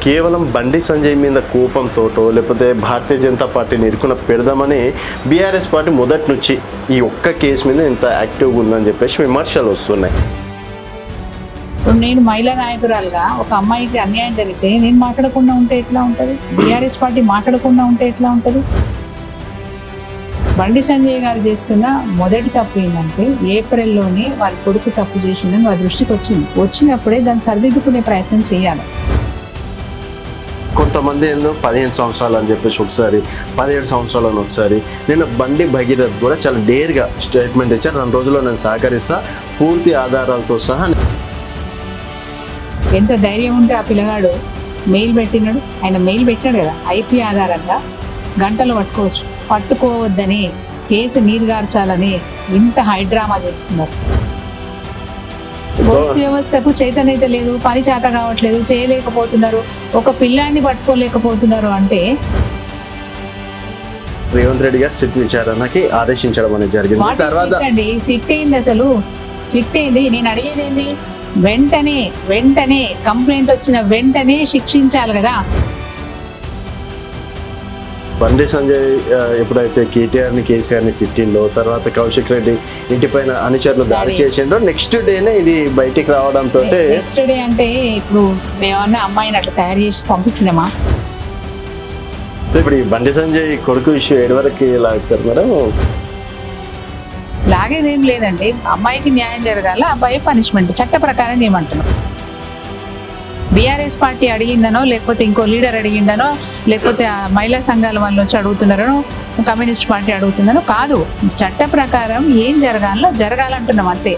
కేవలం బండి సంజయ్ మీద కోపంతోటో లేకపోతే భారతీయ జనతా పార్టీని ఇరుకున పెడదామని బీఆర్ఎస్ పార్టీ మొదటి నుంచి ఈ ఒక్క కేసు మీద ఇంత యాక్టివ్గా ఉందని చెప్పేసి విమర్శలు వస్తున్నాయి. ఇప్పుడు నేను మహిళా నాయకురాలుగా ఒక అమ్మాయికి అన్యాయం జరిగితే నేను మాట్లాడకుండా ఉంటే ఎట్లా ఉంటుంది? బీఆర్ఎస్ పార్టీ మాట్లాడకుండా ఉంటే ఎట్లా ఉంటుంది? బండి సంజయ్ గారు చేస్తున్న మొదటి తప్పు ఏంటంటే ఏప్రిల్లోనే వారి కొడుకు తప్పు చేసిందని వారి దృష్టికి వచ్చినప్పుడే దాన్ని సరిదిద్దుకునే ప్రయత్నం చేయాలి. కొంతమంది ఏందో 15 సంవత్సరాలు అని చెప్పేసి ఒకసారి 17 సంవత్సరాలు అని ఒకసారి. నేను బండి భగీరథ్ కూడా చాలా డేర్గా స్టేట్మెంట్ ఇచ్చాను, 2 రోజుల్లో నేను సహకరిస్తా పూర్తి ఆధారాలతో సహా. ఎంత ధైర్యం ఉంటే ఆ పిల్లగాడు మెయిల్ పెట్టినాడు, ఆయన మెయిల్ పెట్టాడు కదా, ఐపీ ఆధారంగా గంటలు పట్టుకోవద్దని కేసు నీరుగార్చాలని ఇంత హైడ్రామా చేస్తున్నారు. పోలీసు వ్యవస్థకు చైతన్యత లేదు, పని చేత కావట్లేదు, చేయలేకపోతున్నారు, ఒక పిల్లాన్ని పట్టుకోలేకపోతున్నారు అంటే రేవంత్ రెడ్డి గారు సిట్ విచారణకి ఆదేశించడం అనేది జరిగింది. తర్వాత సిట్ ఏంది అసలు? సిట్ ఏంది? నేను అడిగేది ఏంది? వెంటనే కంప్లైంట్ వచ్చిన వెంటనే శిక్షించాలి కదా. బండి సంజయ్ ఎప్పుడైతే కేటీఆర్ని కేసీఆర్ని తిట్టిండో, తర్వాత కౌశిక్ రెడ్డి ఇంటిపైన అనుచరులు దాడి చేసిండో, నెక్స్ట్ డేనే ఇది బయటికి రావడంతో. నెక్స్ట్ డే అంటే ఇప్పుడు మేమన్నా అమ్మాయిని అట్లా తయారు చేసి పంపించినామా? సో ఇప్పుడు ఈ బండి సంజయ్ కొడుకు ఇష్యూ ఏడు వరకు లాగుతారు మేడం? లాగేదేం లేదండి, అమ్మాయికి న్యాయం జరగాల, అబ్బాయి పనిష్మెంట్ చట్ట ప్రకారం చేయమంటున్నాం. బీఆర్ఎస్ పార్టీ అడిగిందనో లేకపోతే ఇంకో లీడర్ అడిగిందనో లేకపోతే మహిళా సంఘాల వాళ్ళు వచ్చి అడుగుతున్నారనో కమ్యూనిస్ట్ పార్టీ అడుగుతుందనో కాదు, చట్ట ప్రకారం ఏం జరగాలో జరగాలంటున్నాం అంతే.